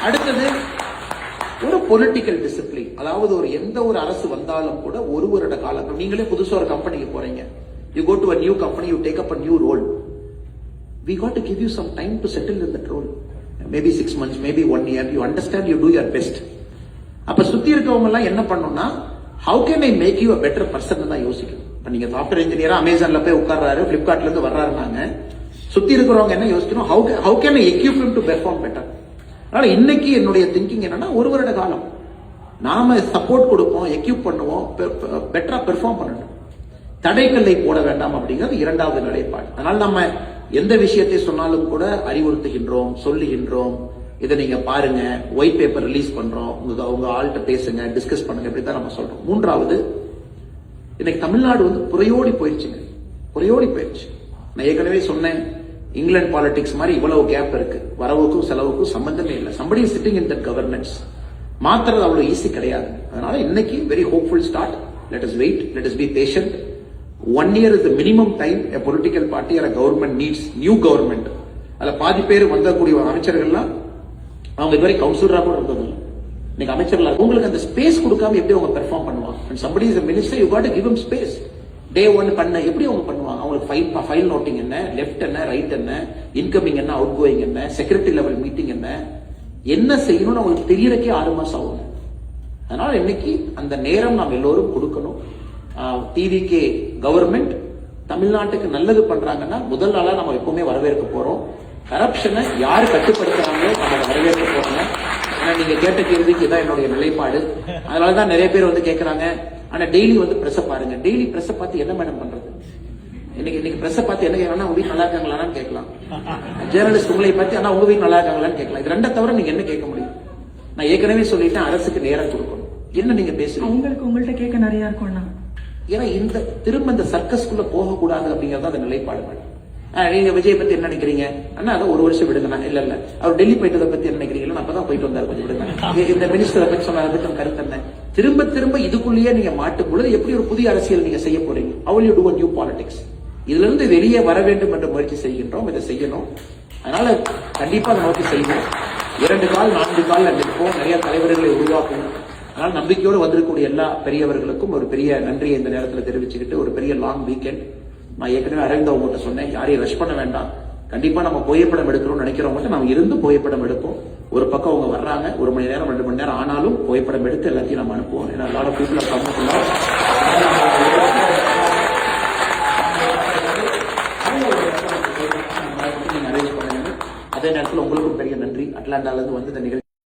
அடுத்தது ஒரு political discipline. அதாவது எந்த ஒரு அரசு வந்தாலும் கூட ஒரு வருட காலம், நீங்களே புதுசா ஒரு கம்பெனிக்கு போறீங்க, you go to a new company, you take up a new role. We got to give you some time to settle in that role. Maybe 6 months, maybe 1 year. You understand, you do your best. அப்ப சுத்தி இருக்கவங்க எல்லாம் என்ன பண்ணணும்னா, how can I make you a better person தான் யோசிக்கணும். இப்ப நீங்க சாஃப்ட்வேர் இன்ஜினியரா அமேசான்ல போய் உட்கார்றாரு, பிளிப்கார்ட்ல இருந்து வர்றாருனாங்க, சுத்தி இருக்கிறவங்க என்ன யோசிக்கணும், how can I equip him to perform better. அதனால இன்னைக்கு என்னுடைய திங்கிங் என்னன்னா, ஒரு வருட காலம் நாம சப்போர்ட் கொடுப்போம், எக்யூப் பண்ணுவோம், பெட்டரா பெர்ஃபார்ம் பண்ணணும். தடைக்கல்லை போட வேண்டாம் அப்படிங்கிறது இரண்டாவது நிலைப்பாடு. அதனால நம்ம எந்த விஷயத்தை சொன்னாலும் கூட அறிவுறுத்துகின்றோம், சொல்லுகின்றோம். இதை நீங்க பாருங்க, ஒயிட் பேப்பர் ரிலீஸ் பண்றோம், உங்க ஆள்கிட்ட பேசுங்க, டிஸ்கஸ் பண்ணுங்க, இப்படிதான் நம்ம சொல்றோம். மூன்றாவது, இன்னைக்கு தமிழ்நாடு புறையோடி போயிடுச்சுங்க, புறையோடி போயிடுச்சு. நான் ஏற்கனவே சொன்னேன், இங்கிலாந்து பாலிடிக்ஸ் மாதிரி இவ்வளவு கேப் இருக்கு, வரவுக்கும் செலவுக்கும் சம்பந்தமே இல்லை. somebody is sitting in that governance. மாத்துறது அவ்வளவு ஈஸி கிடையாது. அதனால இன்னைக்கு very hopeful start. let us wait, let us be patient. 1 year is the minimum time a political party or a government needs. New government. அதுல பாதி பேர் வந்தக்கூடிய அமைச்சர்கள்லாம் அவங்க இதுவரை கவுன்சிலரா கூட இருந்தது. இன்னைக்கு அமைச்சர்களா உங்களுக்கு அந்த ஸ்பேஸ் கொடுக்காம எப்படி அவங்க பெர்ஃபார்ம் பண்ணுவாங்க? and somebody is a minister, you got to give him space. day 1 பண்ண எப்படி அவங்க பண்ணுவாங்க? அவங்களுக்கு ஃபைல் நோட்டிங் என்ன, லெஃப்ட் என்ன, ரைட் என்ன, இன்கமிங் என்ன, அவுட் கோயிங் என்ன, செக்ரட்டரி லெவல் மீட்டிங் என்ன செய்யணும்னு அவங்களுக்கு தெரியறக்கே 6 மாசம் ஆகும். அதனால இன்னைக்கு அந்த நேரம் நாம் எல்லோரும் கொடுக்கணும். டிவிகே கவர்மெண்ட் தமிழ்நாட்டுக்கு நல்லது பண்றாங்கன்னா முதல் நாளா நம்ம எப்பவுமே வரவேற்க போறோம். கரப்ஷனை யாரு கட்டுப்படுத்துறாங்களோ நம்ம வரவேற்க போறோம். ஏன்னா நீங்க கேட்ட கேள்விக்கு இதான் என்னுடைய நிலைப்பாடு. அதனாலதான் நிறைய பேர் கேட்கறாங்க, ஆனா டெய்லி பிரஸ் பாருங்க. டெய்லி பிரஸ் பார்த்து என்ன மேடம் பண்றது? இன்னைக்கு பிரஸ் பார்த்து என்ன கேட்கலாம், உங்க வீட்டு நல்லா இருக்காங்களான்னு கேட்கலாம். ஜேர்னலிஸ்ட் உங்களை பார்த்து ஆனா உங்க வீட்டு நல்லா இருக்காங்களான்னு கேட்கலாம். இது ரெண்டை தவிர நீங்க என்ன கேட்க முடியும்? நான் ஏற்கனவே சொல்லிட்டேன், அரசுக்கு நேரம் கொடுக்கணும். என்ன நீங்க பேசுறீங்க? உங்கள்கிட்ட கேட்க நிறைய இருக்கும்னா, ஏன்னா திரும்ப இந்த சர்க்கஸ்குள்ள போகக்கூடாது அப்படிங்கறது அந்த நிலைப்பாடு. நீங்க விஜய் பத்தி என்ன நினைக்கிறீங்க? அண்ணா அதை 1 வருஷம் விடுங்க. இல்ல அவர் டெல்லி போயிட்டதை பத்தி என்ன நினைக்கிறீங்களா? அப்பதான் போயிட்டு வந்தாரு, கொஞ்சம் விடுங்க. இந்த மினிஸ்டரை பத்தி சொன்ன கருத்து என்ன? திரும்ப இதுக்குள்ளேயே நீங்க மாட்டும் பொழுது எப்படி ஒரு புதிய அரசியல் நீங்க செய்ய போறீங்க? how will you do a new politics? இதுல இருந்து வெளியே வர வேண்டும் என்ற முயற்சி செய்கின்றோம். இதை செய்யணும். அதனால கண்டிப்பா அதை நோக்கி செய்யணும். 2 கால் 4 கால் நிற்போம். நிறைய தலைவர்களை உருவாக்கணும். அதனால நம்பிக்கையோடு வந்திருக்கக்கூடிய எல்லா பெரியவர்களுக்கும் ஒரு பெரிய நன்றியை இந்த நேரத்தில் தெரிவிச்சுக்கிட்டு, ஒரு பெரிய லாங் வீக்கெண்ட். நான் ஏற்கனவே அரவிந்த் அவங்ககிட்ட சொன்னேன், யாரையும் ரஷ் பண்ண வேண்டாம். கண்டிப்பா நம்ம புகைப்படம் எடுக்கணும்னு நினைக்கிறவங்க நம்ம இருந்து புகைப்படம் எடுப்போம். ஒரு பக்கம் அவங்க வர்றாங்க, 1 மணி நேரம் 2 மணி நேரம் ஆனாலும் புகைப்படம் எடுத்து எல்லாத்தையும் நம்ம அனுப்புவோம். ஏன்னா lot of people are coming to know. அதே நேரத்தில் உங்களுக்கும் பெரிய நன்றி. அட்லாண்டால இருந்து வந்து இந்த நிகழ்ச்சி